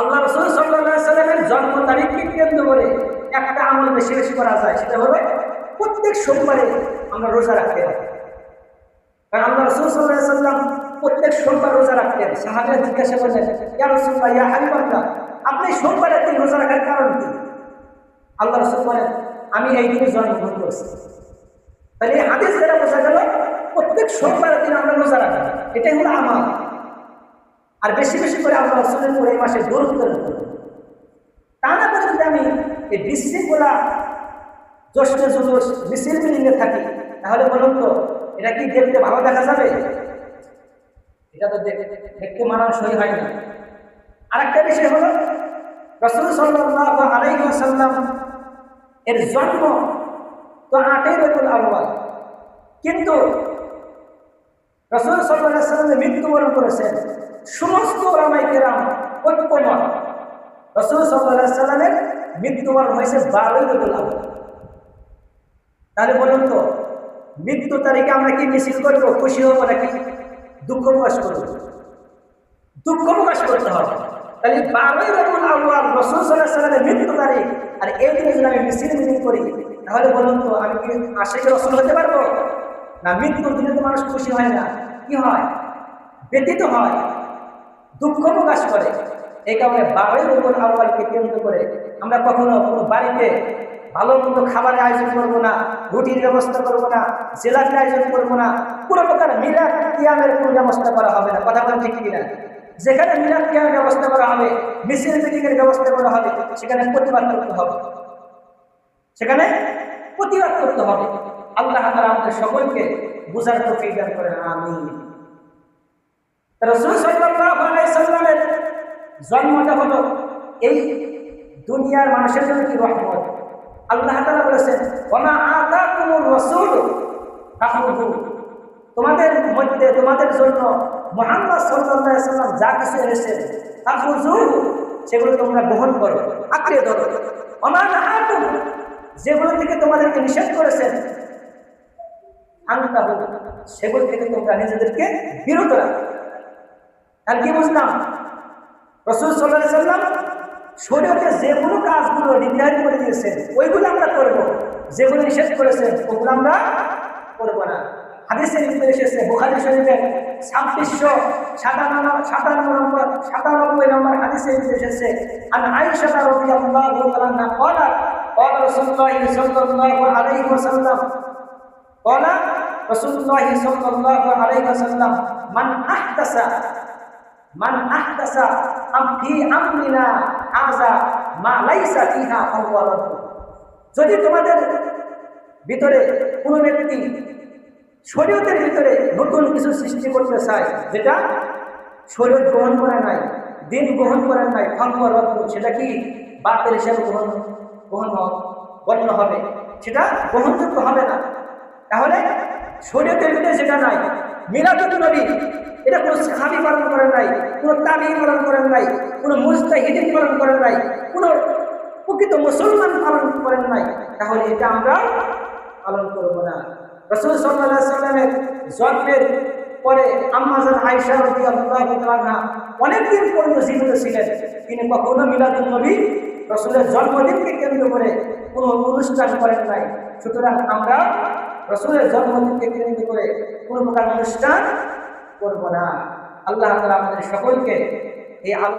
আল্লাহ রাসূল সাল্লাল্লাহু আলাইহি ওয়াসাল্লামের জন্ম তারিখকে কেন্দ্র করে একটা আমল বেশি বেশি করা যায়, সেটা হলো প্রত্যেক সোমবারে আমরা রোজা রাখতে হবে। কারণ আল্লাহ রাসূল সাল্লাল্লাহু আলাইহি ওয়াসাল্লাম প্রত্যেক সোমবার রোজা রাখতেন। সাহাবীরা জিজ্ঞাসা করলেন, ইয়া রাসূলুল্লাহ, ইয়া হাবিবাল্লাহ, আপনি সোমবারের দিন রোজা রাখার কারণ কি? আল্লাহ রাসূল বলেন, আমি এই দিনে জন্মগ্রহণ করেছি। তাহলে এই হাদিস দ্বারা বোঝা গেল প্রত্যেক সোমবারের দিন আমরা রোজা রাখি, এটাই হলো আমল। আর বেশি বেশি করে আল্লাহ রাসূলের উপর এই মাসে দরুদ করব। তা না করে যদি আমি এই বিশৃঙ্খলা জশ্ন জুলুস মিছিল মিলিংয়ে থাকি, তাহলে বলুন তো এটা কি দেখতে ভালো দেখা যাবে? এটা তো দেখতে মানানসই হয় না। আরেকটা বিষয় হলো রাসূল সাল্লাল্লাহু আলাইহি ওয়াসাল্লাম এর জন্ম তো ৮ই রবিউল আউয়াল, কিন্তু রাসূল সাল্লাল্লাহু আলাইহি ওয়াসাল্লাম মৃত্যুবরণ করেছেন সমস্ত উলামায়ে কেরাম ঐক্যমত, রাসূল সাল্লাল্লাহু আলাইহি ওয়াসাল্লামের মৃত্যুবরণ হয়েছে ১২ই রবিউল আউয়াল। তাহলে বলুন তো মৃত্যু তারিখে আমরা কি মিছিল করবো, খুশি হবো নাকি দুঃখ প্রকাশ করবো? দুঃখ প্রকাশ করতে হবে। তাহলে ১২ই রবিউল আউয়াল রাসূল সাল্লাল্লাহু আলাইহি ওয়াসাল্লামের মৃত্যু তারিখ, আর এই দিনে যদি আমি মিছিল মিটিং করি, তাহলে বলুন তো আমি কি আশিকে রাসূল হতে পারবো? না, মৃত্যুর দিনে তো মানুষ খুশি হয় না, কি হয়? ব্যতীত হয়, দুঃখ প্রকাশ করে। এই কারণে ১২ই রবিউল আউয়ালকে কেন্দ্র করে আমরা কখনো কোনো বাড়িতে ভালো মন্দ খাবারের আয়োজন করবো না, রুটির ব্যবস্থা করবো না, জেলাটির আয়োজন করবো না, কোনো প্রকার মিলাদ কিয়ামের কোনো ব্যবস্থা করা হবে না। কথা বলেন ঠিক কিনা? যেখানে মিলাদ কিয়ামের ব্যবস্থা করা হবে, মিছিল মিটিংয়ের ব্যবস্থা করা হবে, সেখানে প্রতিবাদ করতে হবে, সেখানে প্রতিবাদ করতে হবে। আল্লাহ তাআলা আমাদের সকলকে বুঝার তৌফিক দান করেন, আমিন। রাসূল সাল্লাল্লাহু আলাইহি ওয়াসাল্লামের জন্মটা হলো এই দুনিয়ার মানুষের জন্য কি রহমত। আল্লাহ তাআলা বলেছেন, ওয়া আতাকুমুর রাসূল ফাখুযু, তোমাদের মধ্যে তোমাদের জন্য মুহাম্মদ সাল্লাল্লাহু আলাইহি ওয়াসাল্লাম যা কিছু এনেছেন ফাখুযু, সেগুলো তোমরা গ্রহণ করো, আঁকড়ে ধরো। ওয়া মা নাহাকুম, যেগুলো থেকে তোমাদেরকে নিষেধ করেছেন আনতাহু, সেগুলো থেকে তোমরা নিজেদেরকে বিরত রাখো। আর কি বুঝলাম? রাসূল সাল্লাল্লাহু আলাইহি ওয়াসাল্লাম শরীয়তে যেগুলো কাজগুলো নির্ধারণ করে দিয়েছেন ওইগুলো আমরা করব, যেগুলো নিষেধ করেছেন ওগুলো আমরা করব না। হাদিসে এসেছে বুখারী শরীফের ২৬৯৭ নম্বর হাদিসে এসেছে, আন আয়েশা রাদিয়াল্লাহু তাআলা আনহা قالت قال رسول الله صلى الله عليه وسلم قال رسول الله صلى الله عليه وسلم من أحدث في أمرنا هذا ما ليس فيها فهو رد। যদি তোমাদের ভিতরে কোনো ব্যক্তি শরীয়তের ভিতরে নতুন কিছু সৃষ্টি করতে চায়, যেটা শরীয়ত গ্রহণ করে নাই, দিন গ্রহণ করে নাই, ফাহুয়া রদ্দ, সেটা কি বাতিল হিসেবে গণ্য হবে, সেটা গ্রহণযোগ্য হবে না। তাহলে শরীয়তের ভিতরে যেটা নাই, মিলাদুন নবী, এটা কোনো সাহাবী পালন করেন নাই, কোনো তাবিঈ পালন করেন নাই, কোনো মুজতাহিদিন পালন করেন নাই, কোনো প্রকৃত মুসলমান পালন করেন নাই, তাহলে এটা আমরা পালন করব না। রাসূল সাল্লাল্লাহু আলাইহি ওয়াসাল্লামের জন্মের পরে আম্মা জান আয়েশা রাদিয়াল্লাহু তাআলা অনেকদিন পর্যন্ত জীবিত ছিলেন। তিনি কখনো মিলাদুন নবী, রাসূলের জন্মদিনকে কেন্দ্র করে কোনো অনুষ্ঠান করেন নাই। সুতরাং আমরা রাসূলের জন্মদিনকে কেন্দ্র করে কোনো প্রকার অনুষ্ঠান করব না। আল্লাহ তাআলা আমাদের সকলকে এই